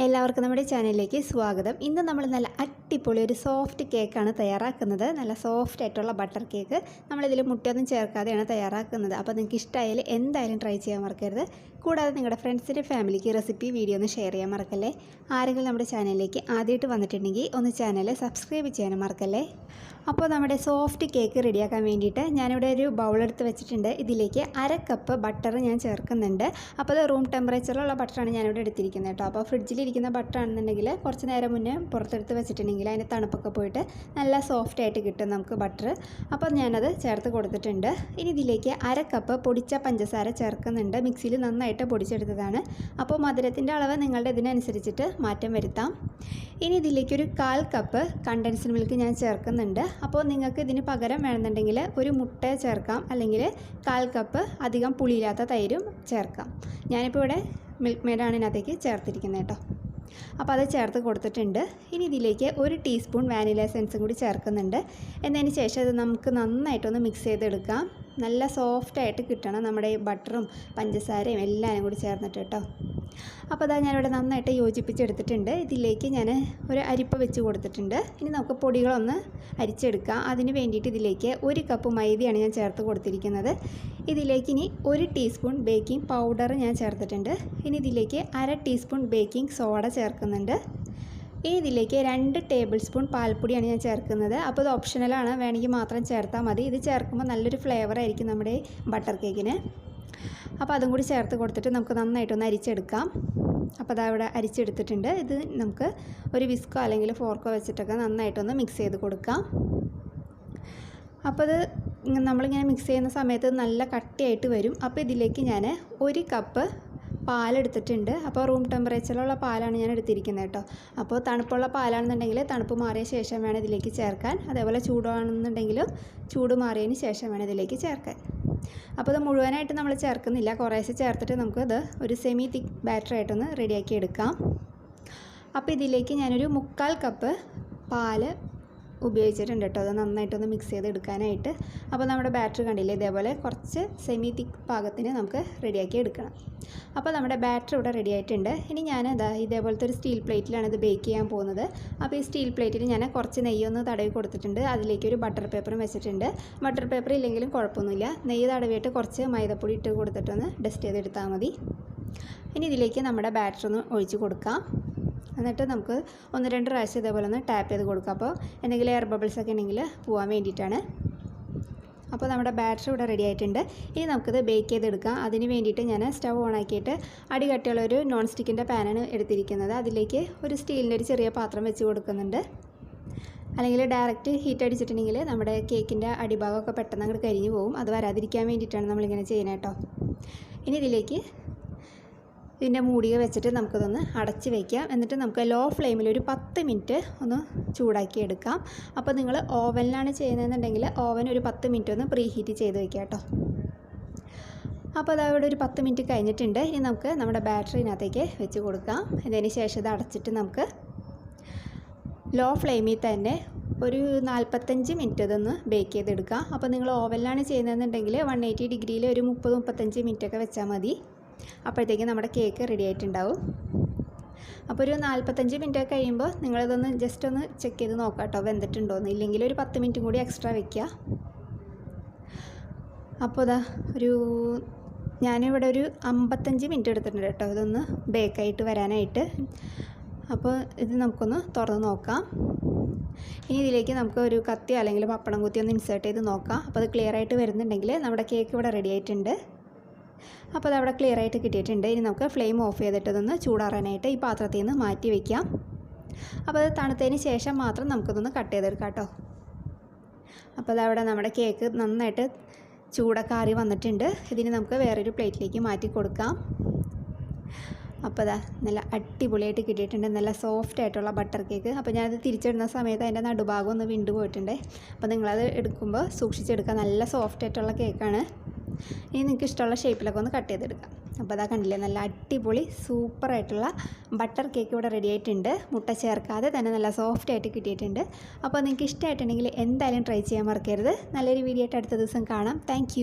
എല്ലാവർക്കും നമ്മുടെ ചാനലിലേക്ക് സ്വാഗതം. ഇന്ന് നമ്മൾ നല്ല അടിപൊളി ഒരു സോഫ്റ്റ് കേക്കാണ് തയ്യാറാക്കുന്നത്. നല്ല സോഫ്റ്റ് ആയിട്ടുള്ള ബട്ടർ കേക്ക്. നമ്മളിതിൽ മുട്ടയൊന്നും ചേർക്കാതെയാണ് തയ്യാറാക്കുന്നത്. അപ്പോൾ നിങ്ങൾക്ക് ഇഷ്ടമായാൽ എന്തായാലും ട്രൈ ചെയ്യാൻ മറക്കരുത്. കൂടാതെ നിങ്ങളുടെ ഫ്രണ്ട്സിൻ്റെ ഫാമിലിക്ക് റെസിപ്പി വീഡിയോ ഒന്ന് ഷെയർ ചെയ്യാൻ മറക്കല്ലേ. ആരെങ്കിലും നമ്മുടെ ചാനലിലേക്ക് ആദ്യമായിട്ട് വന്നിട്ടുണ്ടെങ്കിൽ ഒന്ന് ചാനൽ സബ്സ്ക്രൈബ് ചെയ്യാനും മറക്കല്ലേ. അപ്പോൾ നമ്മുടെ സോഫ്റ്റ് കേക്ക് റെഡിയാക്കാൻ വേണ്ടിയിട്ട് ഞാനിവിടെ ഒരു ബൗളെടുത്ത് വെച്ചിട്ടുണ്ട്. ഇതിലേക്ക് 1/2 കപ്പ് ബട്ടർ ഞാൻ ചേർക്കുന്നുണ്ട്. അപ്പോൾ അത് റൂം ടെമ്പറേച്ചറിലുള്ള ബട്ടറാണ് ഞാനിവിടെ എടുത്തിരിക്കുന്നത് കേട്ടോ. അപ്പോൾ ഫ്രിഡ്ജിലിരിക്കുന്ന ബട്ടർ ആണെന്നുണ്ടെങ്കിൽ കുറച്ച് നേരം മുന്നേ പുറത്തെടുത്ത് വെച്ചിട്ടുണ്ടെങ്കിൽ അതിൻ്റെ തണുപ്പൊക്കെ പോയിട്ട് നല്ല സോഫ്റ്റ് ആയിട്ട് കിട്ടും നമുക്ക് ബട്ടർ. അപ്പോൾ ഞാനത് ചേർത്ത് കൊടുത്തിട്ടുണ്ട്. ഇനി ഇതിലേക്ക് 1/2 കപ്പ് പൊടിച്ച പഞ്ചസാര ചേർക്കുന്നുണ്ട്. മിക്സിയിൽ നന്നായിട്ട് പൊടിച്ചെടുത്തതാണ്. അപ്പോൾ മധുരത്തിൻ്റെ അളവ് നിങ്ങളുടെ ഇതിനനുസരിച്ചിട്ട് മാറ്റം വരുത്താം. ഇനി ഇതിലേക്കൊരു 1/4 കപ്പ് കണ്ടൻസ്ഡ് മിൽക്ക് ഞാൻ ചേർക്കുന്നുണ്ട്. അപ്പോൾ നിങ്ങൾക്ക് ഇതിന് പകരം വേണമെന്നുണ്ടെങ്കിൽ ഒരു മുട്ട ചേർക്കാം, അല്ലെങ്കിൽ 1/4 കപ്പ് അധികം പുളിയില്ലാത്ത തൈരും ചേർക്കാം. ഞാനിപ്പോൾ ഇവിടെ മിൽക്ക് മെയ്ഡാണ് ഇതിനകത്തേക്ക് ചേർത്തിരിക്കുന്നത് കേട്ടോ. അപ്പോൾ അത് ചേർത്ത് കൊടുത്തിട്ടുണ്ട്. ഇനി ഇതിലേക്ക് 1 ടീസ്പൂൺ വാനില എസൻസും കൂടി ചേർക്കുന്നുണ്ട്. എന്നതിന് ശേഷം ഇത് നമുക്ക് നന്നായിട്ടൊന്ന് മിക്സ് ചെയ്തെടുക്കാം. നല്ല സോഫ്റ്റായിട്ട് കിട്ടണം നമ്മുടെ ഈ ബട്ടറും പഞ്ചസാരയും എല്ലാം കൂടി ചേർന്നിട്ട് കേട്ടോ. അപ്പോൾ അതാ ഞാനിവിടെ നന്നായിട്ട് യോജിപ്പിച്ചെടുത്തിട്ടുണ്ട്. ഇതിലേക്ക് ഞാൻ ഒരു അരിപ്പ വെച്ച് കൊടുത്തിട്ടുണ്ട്. ഇനി നമുക്ക് പൊടികളൊന്ന് അരിച്ചെടുക്കാം. അതിന് വേണ്ടിയിട്ട് ഇതിലേക്ക് 1 കപ്പ് മൈദയാണ് ഞാൻ ചേർത്ത് കൊടുത്തിരിക്കുന്നത്. ഇതിലേക്ക് ഇനി 1 ടീസ്പൂൺ ബേക്കിംഗ് പൗഡർ ഞാൻ ചേർത്തിട്ടുണ്ട്. ഇനി ഇതിലേക്ക് 1/2 ടീസ്പൂൺ ബേക്കിംഗ് സോഡ ചേർക്കുന്നുണ്ട്. ഇനി ഇതിലേക്ക് 2 ടേബിൾ സ്പൂൺ പാൽപ്പൊടിയാണ് ഞാൻ ചേർക്കുന്നത്. അപ്പോൾ ഇത് ഓപ്ഷണലാണ്, വേണമെങ്കിൽ മാത്രം ചേർത്താൽ മതി. ഇത് ചേർക്കുമ്പോൾ നല്ലൊരു ഫ്ലേവർ ആയിരിക്കും നമ്മുടെ ബട്ടർ കേക്കിന്. അപ്പോൾ അതും കൂടി ചേർത്ത് കൊടുത്തിട്ട് നമുക്ക് നന്നായിട്ടൊന്ന് അരിച്ചെടുക്കാം. അപ്പോൾ അതാ ഇവിടെ അരിച്ചെടുത്തിട്ടുണ്ട്. ഇത് നമുക്ക് ഒരു വിസ്കോ അല്ലെങ്കിൽ ഫോർക്കോ വെച്ചിട്ടൊക്കെ നന്നായിട്ടൊന്ന് മിക്സ് ചെയ്ത് കൊടുക്കാം. അപ്പോൾ അത് നമ്മളിങ്ങനെ മിക്സ് ചെയ്യുന്ന സമയത്ത് നല്ല കട്ടിയായിട്ട് വരും. അപ്പോൾ ഇതിലേക്ക് ഞാൻ 1 കപ്പ് പാലെടുത്തിട്ടുണ്ട്. അപ്പോൾ റൂം ടെമ്പറേച്ചറിലുള്ള പാലാണ് ഞാൻ എടുത്തിരിക്കുന്നത് കേട്ടോ. അപ്പോൾ തണുപ്പുള്ള പാലാണെന്നുണ്ടെങ്കിൽ തണുപ്പ് മാറിയ ശേഷം വേണം ഇതിലേക്ക് ചേർക്കാൻ. അതേപോലെ ചൂടാണെന്നുണ്ടെങ്കിലും ചൂട് മാറിയതിന് ശേഷം വേണം ഇതിലേക്ക് ചേർക്കാൻ. അപ്പോൾ ഇത് മുഴുവനായിട്ട് നമ്മൾ ചേർക്കുന്നില്ല, കുറേശ്ശെ ചേർത്തിട്ട് നമുക്കത് ഒരു സെമി തിക്ക് ബാറ്ററായിട്ടൊന്ന് റെഡിയാക്കി എടുക്കാം. അപ്പോൾ ഇതിലേക്ക് ഞാനൊരു 1/4 കപ്പ് പാല് ഉപയോഗിച്ചിട്ടുണ്ട് കേട്ടോ. അത് നന്നായിട്ടൊന്ന് മിക്സ് ചെയ്തെടുക്കാനായിട്ട്. അപ്പോൾ നമ്മുടെ ബാറ്റർ കണ്ടില്ലേ, ഇതേപോലെ കുറച്ച് സെമി തിക്ക് പാകത്തിന് നമുക്ക് റെഡിയാക്കി എടുക്കണം. അപ്പോൾ നമ്മുടെ ബാറ്റർ ഇവിടെ റെഡി ആയിട്ടുണ്ട്. ഇനി ഞാൻ ഇതേപോലത്തെ ഒരു സ്റ്റീൽ പ്ലേറ്റിലാണ് ഇത് ബേക്ക് ചെയ്യാൻ പോകുന്നത്. അപ്പോൾ ഈ സ്റ്റീൽ പ്ലേറ്റിൽ ഞാൻ കുറച്ച് നെയ്യൊന്ന് തടവി കൊടുത്തിട്ടുണ്ട്. അതിലേക്ക് ഒരു ബട്ടർ പേപ്പറും വെച്ചിട്ടുണ്ട്. ബട്ടർ പേപ്പർ ഇല്ലെങ്കിലും കുഴപ്പമൊന്നുമില്ല. നെയ്യ് തടവിയിട്ട് കുറച്ച് മൈദപ്പൊടി ഇട്ട് കൊടുത്തിട്ടൊന്ന് ഡസ്റ്റ് ചെയ്തെടുത്താൽ മതി. ഇനി ഇതിലേക്ക് നമ്മുടെ ബാറ്റർ ഒന്ന് ഒഴിച്ച് കൊടുക്കാം. എന്നിട്ട് നമുക്ക് 1-2 പ്രാവശ്യം ഇതേപോലെ ഒന്ന് ടാപ്പ് ചെയ്ത് കൊടുക്കാം. അപ്പോൾ എന്തെങ്കിലും എയർ ബബിൾസൊക്കെ ഉണ്ടെങ്കിൽ പോകാൻ വേണ്ടിയിട്ടാണ്. അപ്പോൾ നമ്മുടെ ബാറ്ററി ഇവിടെ റെഡി ആയിട്ടുണ്ട്. ഇനി നമുക്കിത് ബേക്ക് ചെയ്തെടുക്കാം. അതിന് വേണ്ടിയിട്ട് ഞാൻ സ്റ്റവ് ഓൺ ആക്കിയിട്ട് അടികട്ടിയുള്ള ഒരു നോൺ സ്റ്റിക്കിൻ്റെ പാനാണ് എടുത്തിരിക്കുന്നത്. അതിലേക്ക് ഒരു സ്റ്റീലിൻ്റെ ഒരു ചെറിയ പാത്രം വെച്ച് കൊടുക്കുന്നുണ്ട്. അല്ലെങ്കിൽ ഡയറക്റ്റ് ഹീറ്റ് അടിച്ചിട്ടുണ്ടെങ്കിൽ നമ്മുടെ കേക്കിൻ്റെ അടിഭാഗമൊക്കെ പെട്ടെന്ന് അങ്ങോട്ട് കരിഞ്ഞു പോകും. അത് വരാതിരിക്കാൻ വേണ്ടിയിട്ടാണ് നമ്മളിങ്ങനെ ചെയ്യുന്നത് കേട്ടോ. ഇനി ഇതിലേക്ക് ഇതിൻ്റെ മൂടിക വെച്ചിട്ട് നമുക്കതൊന്ന് അടച്ച് വയ്ക്കാം. എന്നിട്ട് നമുക്ക് ലോ ഫ്ലെയിമിൽ ഒരു 10 മിനിറ്റ് ഒന്ന് ചൂടാക്കി എടുക്കാം. അപ്പോൾ നിങ്ങൾ ഓവനിലാണ് ചെയ്യുന്നതെന്നുണ്ടെങ്കിൽ ഓവൻ ഒരു 10 മിനിറ്റ് ഒന്ന് പ്രീ ഹീറ്റ് ചെയ്ത് വയ്ക്കാം കേട്ടോ. അപ്പോൾ അതവിടെ ഒരു 10 മിനിറ്റ് കഴിഞ്ഞിട്ടുണ്ട്. ഇനി നമുക്ക് നമ്മുടെ ബാറ്ററിനകത്തേക്ക് വെച്ച് കൊടുക്കാം. ഇതിന് ശേഷം ഇത് അടച്ചിട്ട് നമുക്ക് ലോ ഫ്ലെയിമിൽ തന്നെ ഒരു 45 മിനിറ്റ് ഇതൊന്ന് ബേക്ക് ചെയ്തെടുക്കാം. അപ്പോൾ നിങ്ങൾ ഓവനിലാണ് ചെയ്യുന്നതെന്നുണ്ടെങ്കിൽ 180 ഡിഗ്രിയിൽ ഒരു 30-35 മിനിറ്റൊക്കെ വെച്ചാൽ മതി. അപ്പോഴത്തേക്ക് നമ്മുടെ കേക്ക് റെഡി ആയിട്ടുണ്ടാവും. അപ്പോൾ ഒരു 45 മിനിറ്റ് കഴിയുമ്പോൾ നിങ്ങളിതൊന്ന് ജസ്റ്റ് ഒന്ന് ചെക്ക് ചെയ്ത് നോക്കാം കേട്ടോ, വെന്തിട്ടുണ്ടോയെന്ന്. ഇല്ലെങ്കിൽ ഒരു 10 മിനിറ്റും കൂടി എക്സ്ട്രാ വയ്ക്കുക. അപ്പോൾ ഞാനിവിടെ ഒരു 55 മിനിറ്റ് എടുത്തിട്ടുണ്ട് കേട്ടോ ഇതൊന്ന് ബേക്കായിട്ട് വരാനായിട്ട്. അപ്പോൾ ഇത് നമുക്കൊന്ന് തുറന്ന് നോക്കാം. ഇനി ഇതിലേക്ക് നമുക്ക് ഒരു കത്തി അല്ലെങ്കിൽ പപ്പടം കുത്തി ഒന്ന് ഇൻസേർട്ട് ചെയ്ത് നോക്കാം. അപ്പോൾ അത് ക്ലിയർ ആയിട്ട് വരുന്നുണ്ടെങ്കിൽ നമ്മുടെ കേക്ക് ഇവിടെ റെഡി ആയിട്ടുണ്ട്. അപ്പോൾ അതവിടെ ക്ലിയർ ആയിട്ട് കിട്ടിയിട്ടുണ്ട്. ഇനി നമുക്ക് ഫ്ലെയിം ഓഫ് ചെയ്തിട്ടതൊന്ന് ചൂടാറാനായിട്ട് ഈ പാത്രത്തിൽ നിന്ന് മാറ്റി വയ്ക്കാം. അപ്പോൾ അത് തണുത്തതിന് ശേഷം മാത്രം നമുക്കതൊന്ന് കട്ട് ചെയ്തെടുക്കാം കേട്ടോ. അപ്പോൾ അതവിടെ നമ്മുടെ കേക്ക് നന്നായിട്ട് ചൂടൊക്കെ ആറി വന്നിട്ടുണ്ട്. ഇതിന് നമുക്ക് വേറൊരു പ്ലേറ്റിലേക്ക് മാറ്റി കൊടുക്കാം. അപ്പോൾ നല്ല അടിപൊളിയായിട്ട് കിട്ടിയിട്ടുണ്ട്. നല്ല സോഫ്റ്റ് ആയിട്ടുള്ള ബട്ടർ കേക്ക്. അപ്പോൾ ഞാനത് തിരിച്ചിടുന്ന സമയത്ത് അതിൻ്റെ നടുഭാഗം ഒന്ന് വിണ്ടു പോയിട്ടുണ്ട്. അപ്പോൾ നിങ്ങളത് എടുക്കുമ്പോൾ സൂക്ഷിച്ചെടുക്കുക. നല്ല സോഫ്റ്റ് ആയിട്ടുള്ള കേക്കാണ്. ഇനി നിങ്ങൾക്ക് ഇഷ്ടമുള്ള ഷേപ്പിലൊക്കെ ഒന്ന് കട്ട് ചെയ്തെടുക്കാം. അപ്പോൾ അതാ കണ്ടില്ലേ, നല്ല അടിപൊളി സൂപ്പറായിട്ടുള്ള ബട്ടർ കേക്ക് ഇവിടെ റെഡി ആയിട്ടുണ്ട്. മുട്ട ചേർക്കാതെ തന്നെ നല്ല സോഫ്റ്റ് ആയിട്ട് കിട്ടിയിട്ടുണ്ട്. അപ്പോൾ നിങ്ങൾക്ക് ഇഷ്ടമായിട്ടുണ്ടെങ്കിൽ എന്തായാലും ട്രൈ ചെയ്യാൻ മറക്കരുത്. നല്ലൊരു വീഡിയോ ആയിട്ട് അടുത്ത ദിവസം കാണാം. താങ്ക്